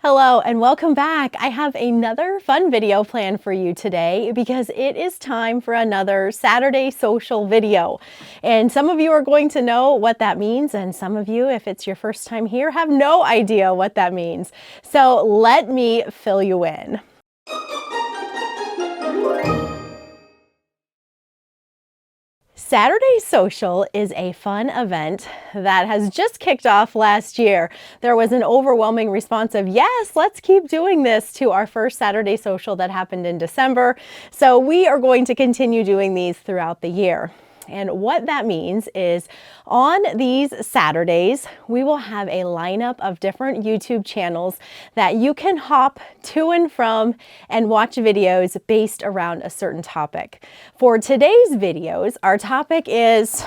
Hello and welcome back. I have another fun video planned for you today because it is time for another Saturday Sewcial video. And some of you are going to know what that means, and some of you, if it's your first time here, have no idea what that means. So let me fill you in. Saturday Sewcial is a fun event that has just kicked off last year. There was an overwhelming response of, yes, let's keep doing this, to our first Saturday Sewcial that happened in December. So we are going to continue doing these throughout the year. And what that means is on these Saturdays, we will have a lineup of different YouTube channels that you can hop to and from and watch videos based around a certain topic. For today's videos, our topic is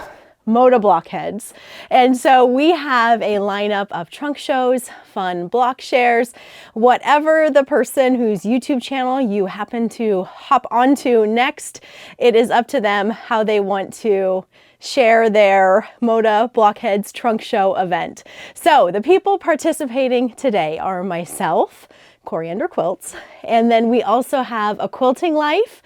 Moda Blockheads. And so we have a lineup of trunk shows, fun block shares, whatever the person whose YouTube channel you happen to hop onto next, it is up to them how they want to share their Moda Blockheads trunk show event. So the people participating today are myself, Coriander Quilts, and then we also have A Quilting Life,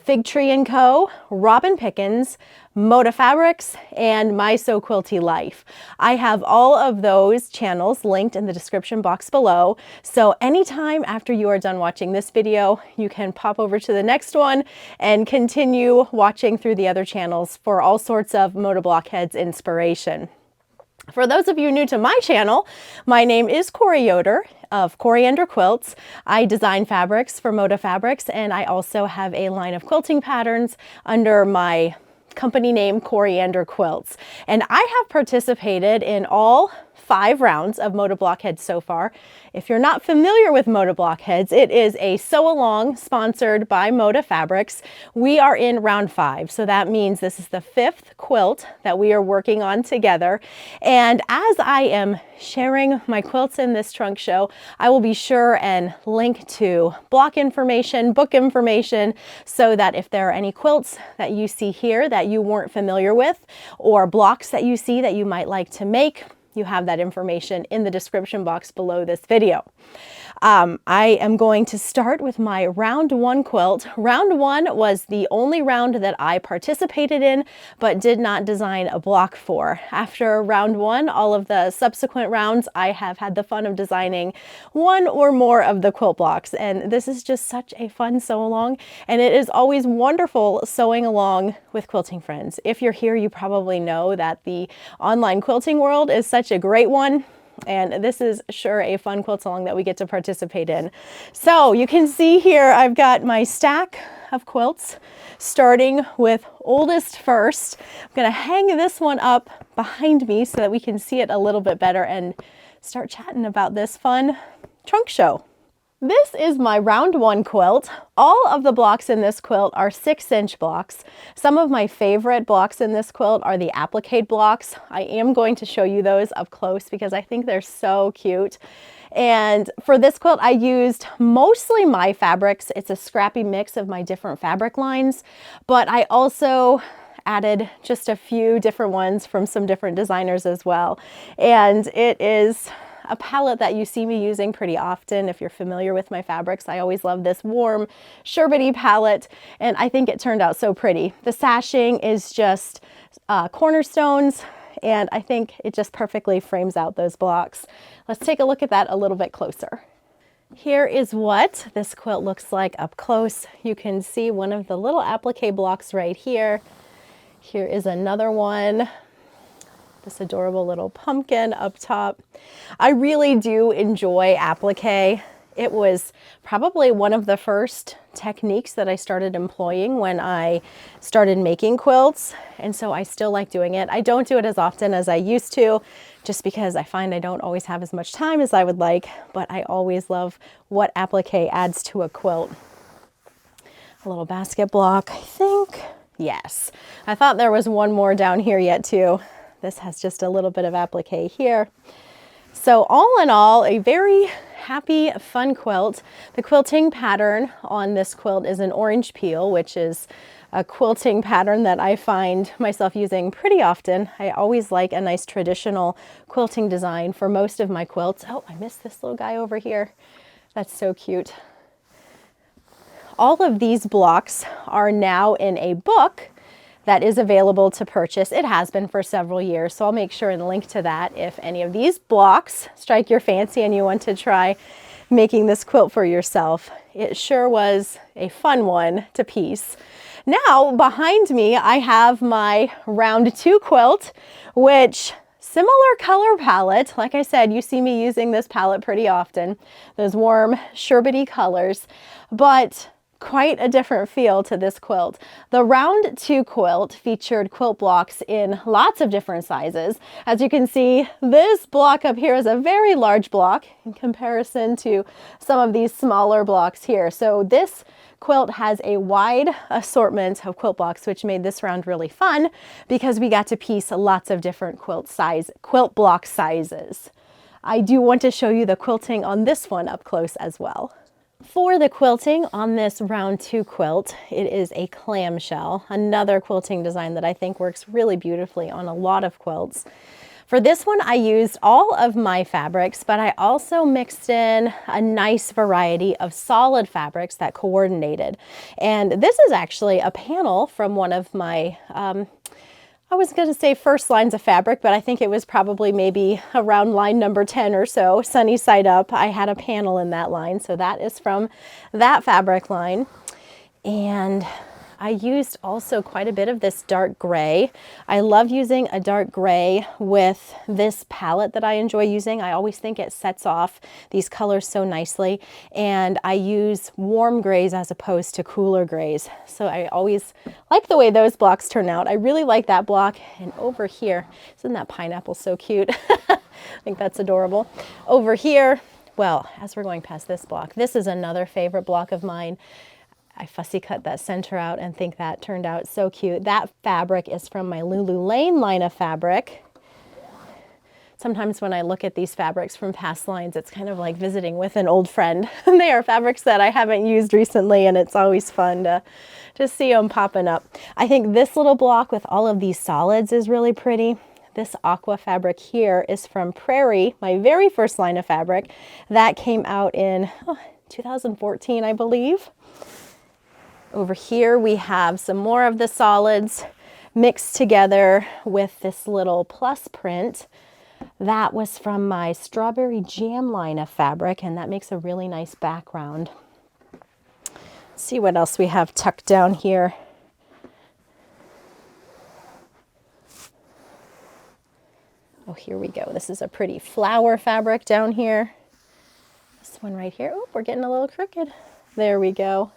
Fig Tree & Co., Robin Pickens, Moda Fabrics, and My So Quilty Life. I have all of those channels linked in the description box below, so anytime after you are done watching this video, you can pop over to the next one and continue watching through the other channels for all sorts of Moda Blockheads inspiration. For those of you new to my channel, my name is Cori Yoder of Coriander Quilts. I design fabrics for Moda Fabrics, and I also have a line of quilting patterns under my company name, Coriander Quilts. And I have participated in all 5 rounds of Moda Blockheads so far. If you're not familiar with Moda Blockheads, it is a sew-along sponsored by Moda Fabrics. We are in round 5, so that means this is the 5th quilt that we are working on together. And as I am sharing my quilts in this trunk show, I will be sure and link to block information, book information, so that if there are any quilts that you see here that you weren't familiar with, or blocks that you see that you might like to make, you have that information in the description box below this video. I am going to start with my round 1 quilt. Round 1 was the only round that I participated in, but did not design a block for. After round 1, all of the subsequent rounds, I have had the fun of designing one or more of the quilt blocks. And this is just such a fun sew along. And it is always wonderful sewing along with quilting friends. If you're here, you probably know that the online quilting world is such a great one. And this is sure a fun quilt along that we get to participate in. So you can see here, I've got my stack of quilts, starting with oldest first. I'm going to hang this one up behind me so that we can see it a little bit better and start chatting about this fun trunk show. This is my round 1 quilt. All of the blocks in this quilt are 6-inch blocks. Some of my favorite blocks in this quilt are the applique blocks. I am going to show you those up close because I think they're so cute. And for this quilt, I used mostly my fabrics. It's a scrappy mix of my different fabric lines, but I also added just a few different ones from some different designers as well. And it is a palette that you see me using pretty often. If you're familiar with my fabrics, I always love this warm sherbety palette, and I think it turned out so pretty. The sashing is just cornerstones, and I think it just perfectly frames out those blocks. Let's take a look at that a little bit closer. Here is what this quilt looks like up close. You can see one of the little applique blocks right here. Here is another one. This adorable little pumpkin up top. I really do enjoy applique. It was probably one of the first techniques that I started employing when I started making quilts, and so I still like doing it. I don't do it as often as I used to, just because I find I don't always have as much time as I would like, but I always love what applique adds to a quilt. A little basket block, I think. Yes. I thought there was one more down here yet too. This has just a little bit of applique here. So all in all, a very happy, fun quilt. The quilting pattern on this quilt is an orange peel, which is a quilting pattern that I find myself using pretty often. I always like a nice traditional quilting design for most of my quilts. Oh, I missed this little guy over here. That's so cute. All of these blocks are now in a book that is available to purchase. It has been for several years, so I'll make sure and link to that if any of these blocks strike your fancy and you want to try making this quilt for yourself. It sure was a fun one to piece. Now, behind me, I have my round 2 quilt, which similar color palette. Like I said, you see me using this palette pretty often, those warm, sherbety colors, but quite a different feel to this quilt. The round 2 quilt featured quilt blocks in lots of different sizes. As you can see, this block up here is a very large block in comparison to some of these smaller blocks here. So this quilt has a wide assortment of quilt blocks, which made this round really fun because we got to piece lots of different quilt block sizes. I do want to show you the quilting on this one up close as well. For the quilting on this round 2 quilt, it is a clamshell, another quilting design that I think works really beautifully on a lot of quilts. For this one, I used all of my fabrics, but I also mixed in a nice variety of solid fabrics that coordinated. And this is actually a panel from one of my I was going to say first lines of fabric, but I think it was probably maybe around line number 10 or so, sunny side up. I had a panel in that line, so that is from that fabric line. And I used also quite a bit of this dark gray. I love using a dark gray with this palette that I enjoy using. I always think it sets off these colors so nicely. And I use warm grays as opposed to cooler grays. So I always like the way those blocks turn out. I really like that block. And over here, isn't that pineapple so cute? I think that's adorable. Over here, well, as we're going past this block, this is another favorite block of mine. I fussy cut that center out and think that turned out so cute. That fabric is from my Lulu Lane line of fabric. Sometimes when I look at these fabrics from past lines, it's kind of like visiting with an old friend. They are fabrics that I haven't used recently, and it's always fun to see them popping up. I think this little block with all of these solids is really pretty. This aqua fabric here is from Prairie, my very first line of fabric. That came out in 2014, I believe. Over here we have some more of the solids mixed together with this little plus print. That was from my Strawberry Jam line of fabric, and that makes a really nice background. Let's see what else we have tucked down here. Oh, here we go. This is a pretty flower fabric down here. This one right here. Oh, we're getting a little crooked. There we go.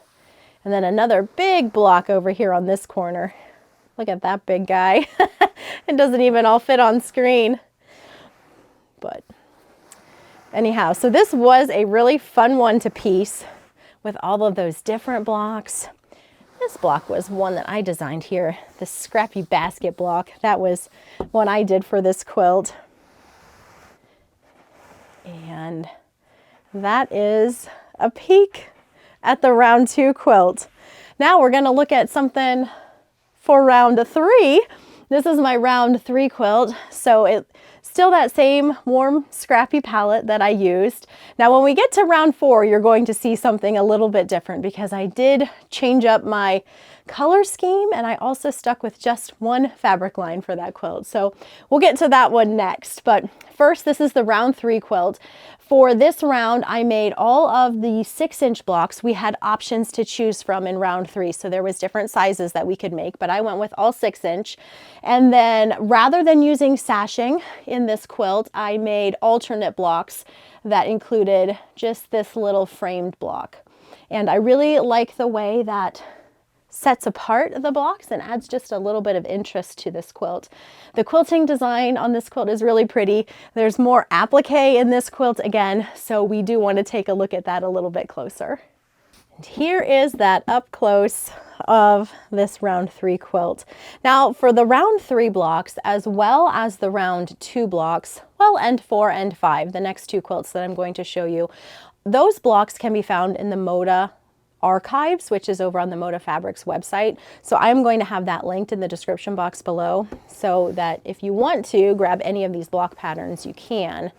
And then another big block over here on this corner. Look at that big guy. It doesn't even all fit on screen. But anyhow, so this was a really fun one to piece with all of those different blocks. This block was one that I designed here, this scrappy basket block. That was one I did for this quilt. And that is a peek at the round 2 quilt. Now we're going to look at something for round 3. This is my round 3 quilt. So it's still that same warm, scrappy palette that I used. Now when we get to round 4, you're going to see something a little bit different because I did change up my color scheme, and I also stuck with just one fabric line for that quilt. So we'll get to that one next. But first, this is the round 3 quilt. For this round, I made all of the 6-inch blocks. We had options to choose from in round 3, so there was different sizes that we could make, but I went with all 6-inch. And then rather than using sashing in this quilt, I made alternate blocks that included just this little framed block. And I really like the way that sets apart the blocks and adds just a little bit of interest to this quilt. The quilting design on this quilt is really pretty. There's more applique in this quilt again, so we do want to take a look at that a little bit closer. And here is that up close of this round 3 quilt. Now for the round 3 blocks, as well as the round 2 blocks, well, and 4 and 5, the next 2 quilts that I'm going to show you, those blocks can be found in the Moda archives, which is over on the Moda Fabrics website. So I'm going to have that linked in the description box below so that if you want to grab any of these block patterns, you can.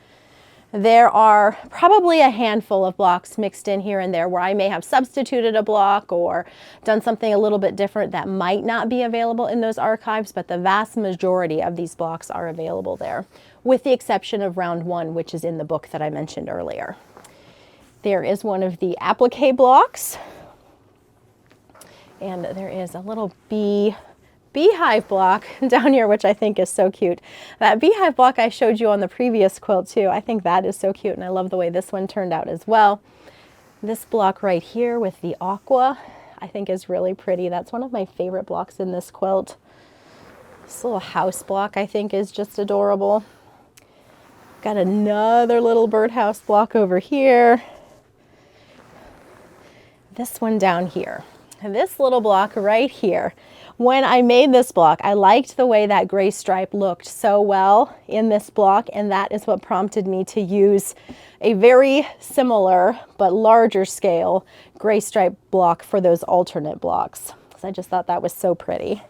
There are probably a handful of blocks mixed in here and there where I may have substituted a block or done something a little bit different that might not be available in those archives, but the vast majority of these blocks are available there, with the exception of round 1, which is in the book that I mentioned earlier. There is one of the applique blocks, and there is a little beehive block down here, which I think is so cute. That beehive block I showed you on the previous quilt too. I think that is so cute, and I love the way this one turned out as well. This block right here with the aqua, I think is really pretty. That's one of my favorite blocks in this quilt. This little house block I think is just adorable. Got another little birdhouse block over here. This one down here. This little block right here. When I made this block, I liked the way that gray stripe looked so well in this block, and that is what prompted me to use a very similar but larger scale gray stripe block for those alternate blocks, because I just thought that was so pretty.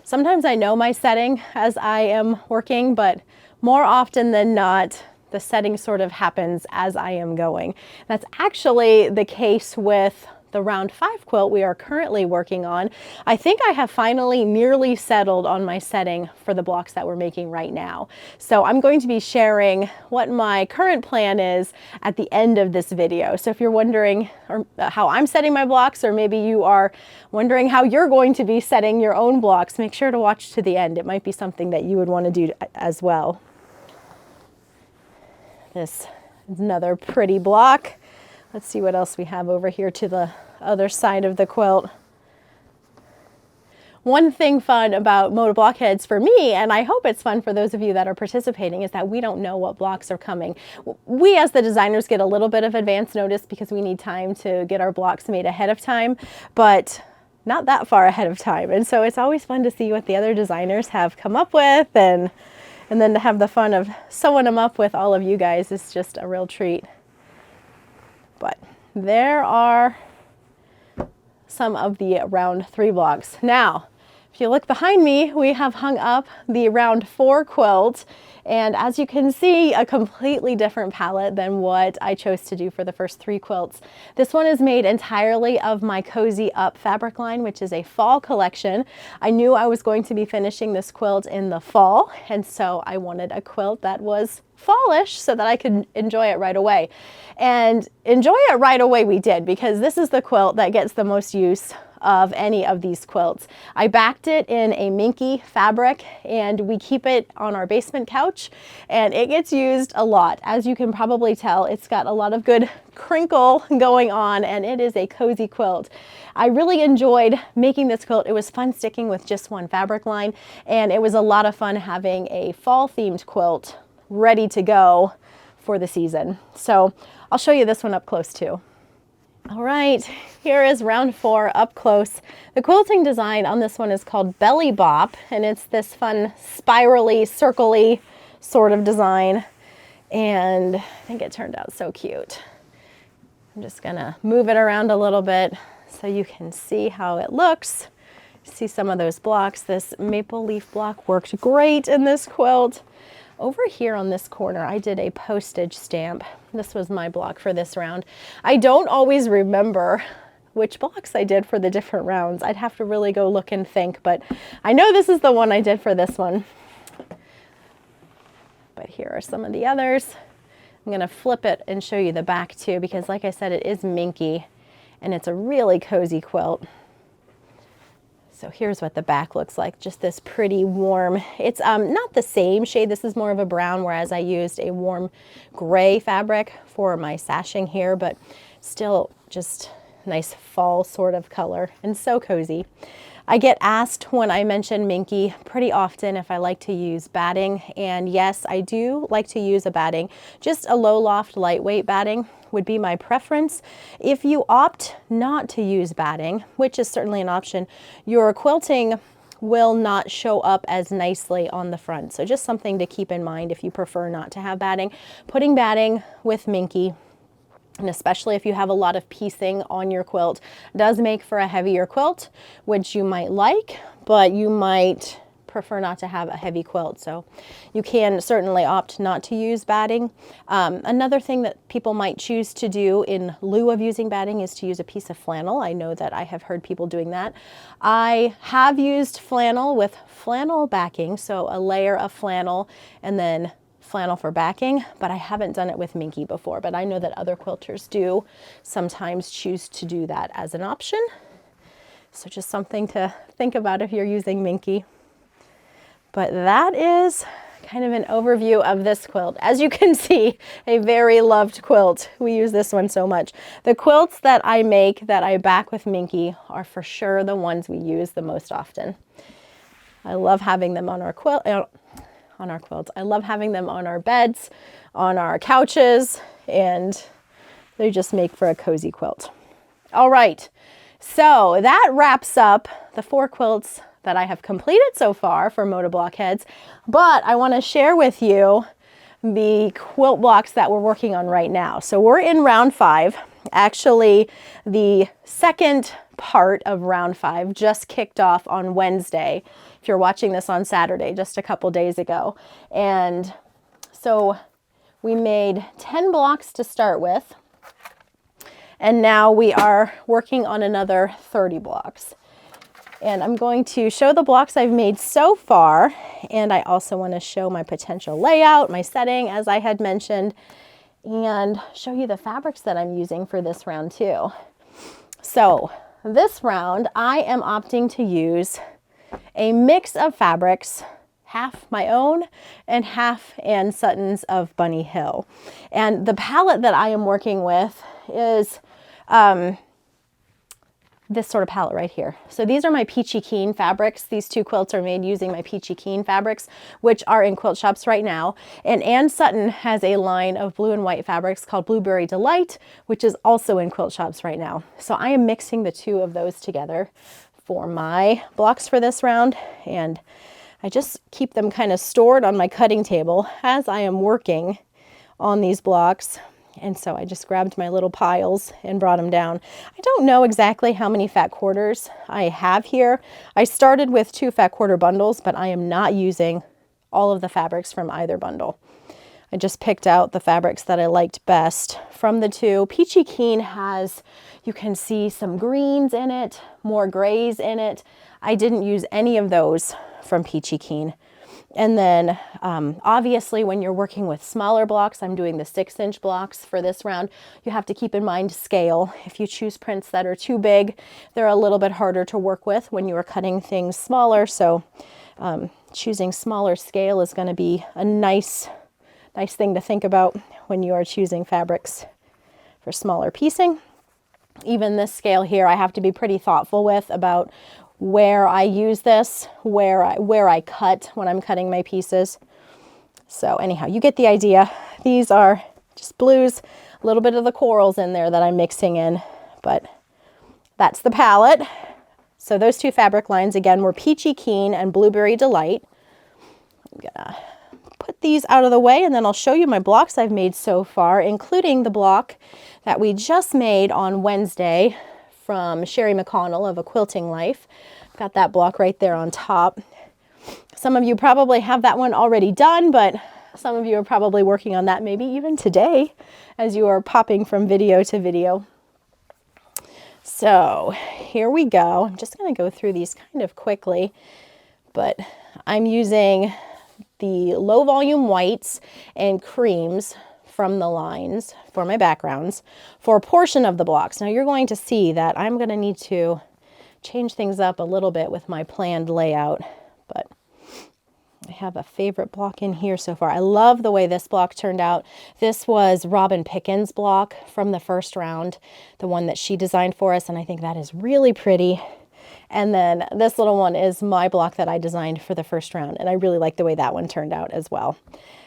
Sometimes I know my setting as I am working, but more often than not, the setting sort of happens as I am going. That's actually the case with the round 5 quilt we are currently working on. I think I have finally nearly settled on my setting for the blocks that we're making right now. So I'm going to be sharing what my current plan is at the end of this video. So if you're wondering how I'm setting my blocks, or maybe you are wondering how you're going to be setting your own blocks, make sure to watch to the end. It might be something that you would want to do as well. This is another pretty block. Let's see what else we have over here to the other side of the quilt. One thing fun about Moda Blockheads for me, and I hope it's fun for those of you that are participating, is that we don't know what blocks are coming. We as the designers get a little bit of advance notice because we need time to get our blocks made ahead of time, but not that far ahead of time. And so it's always fun to see what the other designers have come up with, and then to have the fun of sewing them up with all of you guys is just a real treat. But there are some of the round 3 blocks. Now, if you look behind me, we have hung up the round 4 quilt, and as you can see, a completely different palette than what I chose to do for the first 3 quilts. This one is made entirely of my Cozy Up fabric line, which is a fall collection. I knew I was going to be finishing this quilt in the fall, and so I wanted a quilt that was fallish so that I could enjoy it right away. And enjoy it right away we did, because this is the quilt that gets the most use of any of these quilts. I backed it in a minky fabric, and we keep it on our basement couch, and it gets used a lot. As you can probably tell, it's got a lot of good crinkle going on, and it is a cozy quilt. I really enjoyed making this quilt. It was fun sticking with just one fabric line, and it was a lot of fun having a fall themed quilt ready to go for the season. So I'll show you this one up close too. All right, here is round 4 up close. The quilting design on this one is called Belly Bop, and it's this fun spirally, circly sort of design. And I think it turned out so cute. I'm just gonna move it around a little bit so you can see how it looks. See some of those blocks. This maple leaf block worked great in this quilt. Over here on this corner, I did a postage stamp. This was my block for this round. I don't always remember which blocks I did for the different rounds. I'd have to really go look and think, but I know this is the one I did for this one. But here are some of the others. I'm gonna flip it and show you the back too, because like I said, it is minky and it's a really cozy quilt. So here's what the back looks like, just this pretty warm. It's not the same shade, this is more of a brown, whereas I used a warm gray fabric for my sashing here, but still just nice fall sort of color and so cozy. I get asked when I mention minky pretty often if I like to use batting, and yes, I do like to use a batting. Just a low loft lightweight batting would be my preference. If you opt not to use batting, which is certainly an option, your quilting will not show up as nicely on the front. So just something to keep in mind if you prefer not to have batting. Putting batting with minky and especially if you have a lot of piecing on your quilt, does make for a heavier quilt, which you might like, but you might prefer not to have a heavy quilt. So you can certainly opt not to use batting. Another thing that people might choose to do in lieu of using batting is to use a piece of flannel. I know that I have heard people doing that. I have used flannel with flannel backing, so a layer of flannel and then flannel for backing, but I haven't done it with minky before, but I know that other quilters do sometimes choose to do that as an option. So just something to think about if you're using minky. But that is kind of an overview of this quilt. As you can see, a very loved quilt. We use this one so much. The quilts that I make that I back with minky are for sure the ones we use the most often. I love having them on our quilts. I love having them on our beds, on our couches, and they just make for a cozy quilt. All right, so that wraps up the 4 quilts that I have completed so far for Moda Blockheads, but I want to share with you the quilt blocks that we're working on right now. So we're in round 5. Actually, the second part of round 5 just kicked off on Wednesday. If you're watching this on Saturday, just a couple days ago. And so we made 10 blocks to start with, and now we are working on another 30 blocks. And I'm going to show the blocks I've made so far, and I also want to show my potential layout, my setting, as I had mentioned, and show you the fabrics that I'm using for this round too. So this round, I am opting to use a mix of fabrics, half my own and half Ann Sutton's of Bunny Hill. And the palette that I am working with is this sort of palette right here. So these are my Peachy Keen fabrics. These 2 quilts are made using my Peachy Keen fabrics, which are in quilt shops right now. And Ann Sutton has a line of blue and white fabrics called Blueberry Delight, which is also in quilt shops right now. So I am mixing the 2 of those together for my blocks for this round. And I just keep them kind of stored on my cutting table as I am working on these blocks. And so I just grabbed my little piles and brought them down. I don't know exactly how many fat quarters I have here. I started with 2 fat quarter bundles, but I am not using all of the fabrics from either bundle. I just picked out the fabrics that I liked best from the 2. Peachy Keen has, you can see some greens in it, more grays in it. I didn't use any of those from Peachy Keen. And then obviously when you're working with smaller blocks, I'm doing the 6-inch blocks for this round, you have to keep in mind scale. If you choose prints that are too big, they're a little bit harder to work with when you are cutting things smaller. So choosing smaller scale is going to be a nice thing to think about when you are choosing fabrics for smaller piecing. Even this scale here, I have to be pretty thoughtful with about where I use this, where I cut when I'm cutting my pieces. So anyhow, you get the idea. These are just blues, a little bit of the corals in there that I'm mixing in, but that's the palette. So those 2 fabric lines again were Peachy Keen and Blueberry Delight. I'm gonna put these out of the way, and then I'll show you my blocks I've made so far, including the block that we just made on Wednesday from Sherry McConnell of A Quilting Life. Got that block right there on top. Some of you probably have that one already done, but some of you are probably working on that maybe even today as you are popping from video to video. So here we go. I'm just going to go through these kind of quickly, but I'm using the low volume whites and creams from the lines for my backgrounds for a portion of the blocks. Now you're going to see that I'm going to need to change things up a little bit with my planned layout, but I have a favorite block in here so far. I love the way this block turned out. This was Robin Pickens' block from the first round, the one that she designed for us, and I think that is really pretty. And then this little one is my block that I designed for the first round, and I really like the way that one turned out as well.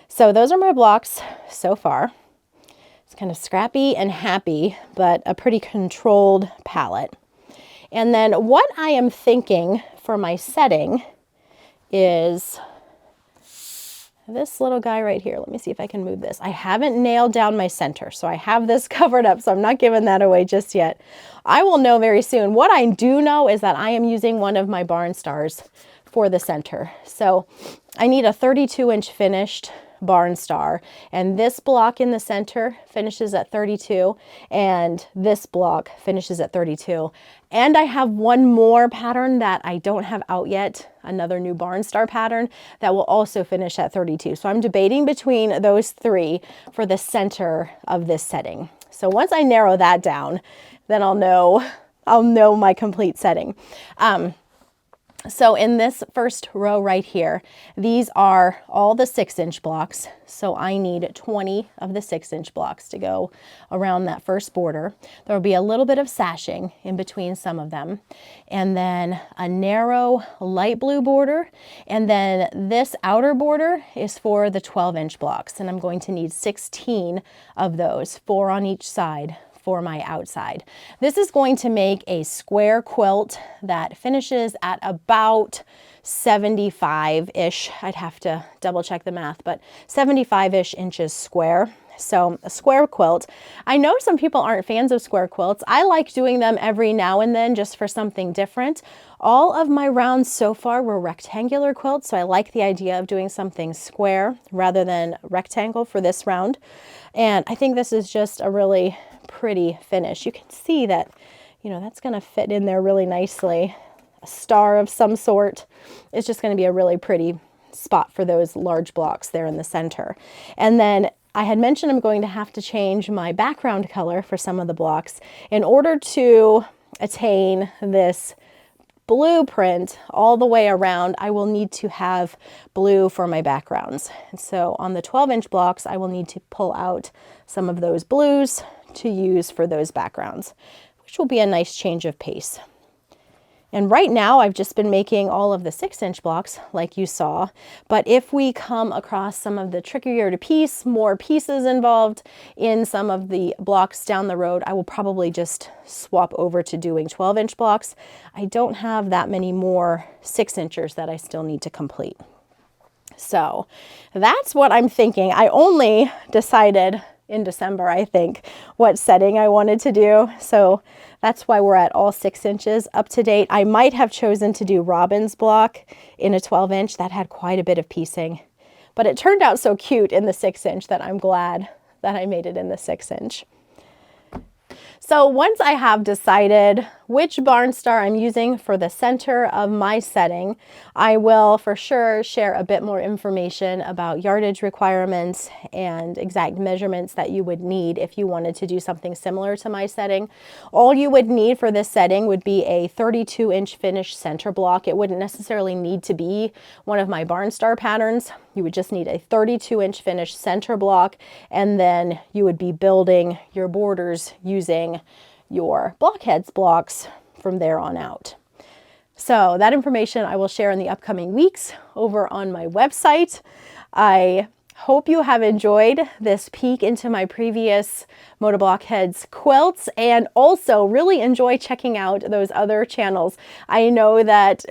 So those are my blocks so far. It's kind of scrappy and happy, but a pretty controlled palette. And then what I am thinking for my setting is this little guy right here, let me see if I can move this. I haven't nailed down my center, so I have this covered up, so I'm not giving that away just yet. I will know very soon. What I do know is that I am using one of my barn stars for the center. So I need a 32-inch finished barn star, and this block in the center finishes at 32, and this block finishes at 32. And I have one more pattern that I don't have out yet, another new barn star pattern that will also finish at 32. So I'm debating between those three for the center of this setting. So once I narrow that down, then I'll know my complete setting. So in this first row right here, these are all the 6-inch blocks. So I need 20 of the 6-inch blocks to go around that first border. There will be a little bit of sashing in between some of them. And then a narrow light blue border. And then this outer border is for the 12-inch blocks. And I'm going to need 16 of those, 4 on each side, for my outside. This is going to make a square quilt that finishes at about 75-ish. I'd have to double check the math, but 75-ish inches square. So a square quilt. I know some people aren't fans of square quilts. I like doing them every now and then just for something different. All of my rounds so far were rectangular quilts, so I like the idea of doing something square rather than rectangle for this round. And I think this is just a really pretty finish. You can see that, you know, that's going to fit in there really nicely. A star of some sort is just going to be a really pretty spot for those large blocks there in the center. And then I had mentioned I'm going to have to change my background color for some of the blocks in order to attain this blueprint all the way around. I will need to have blue for my backgrounds. And so on the 12-inch blocks, I will need to pull out some of those blues to use for those backgrounds, which will be a nice change of pace. And right now I've just been making all of the 6-inch blocks like you saw, but if we come across some of the trickier to piece, more pieces involved in some of the blocks down the road, I will probably just swap over to doing 12-inch blocks. I don't have that many more 6-inchers that I still need to complete. So that's what I'm thinking. I only decided in December, I think, what setting I wanted to do. So that's why we're at all 6 inches up to date. I might have chosen to do Robin's block in a 12-inch. That had quite a bit of piecing, but it turned out so cute in the 6-inch that I'm glad that I made it in the 6-inch. So once I have decided which barn star I'm using for the center of my setting, I will for sure share a bit more information about yardage requirements and exact measurements that you would need if you wanted to do something similar to my setting. All you would need for this setting would be a 32-inch finished center block. It wouldn't necessarily need to be one of my barn star patterns. You would just need a 32-inch finished center block, and then you would be building your borders using your Blockheads blocks from there on out. So that information I will share in the upcoming weeks over on my website. I hope you have enjoyed this peek into my previous Moda Blockheads quilts, and also really enjoy checking out those other channels. I know that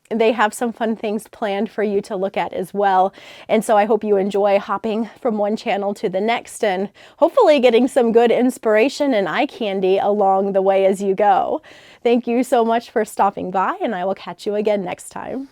they have some fun things planned for you to look at as well. And so I hope you enjoy hopping from one channel to the next and hopefully getting some good inspiration and eye candy along the way as you go. Thank you so much for stopping by, and I will catch you again next time.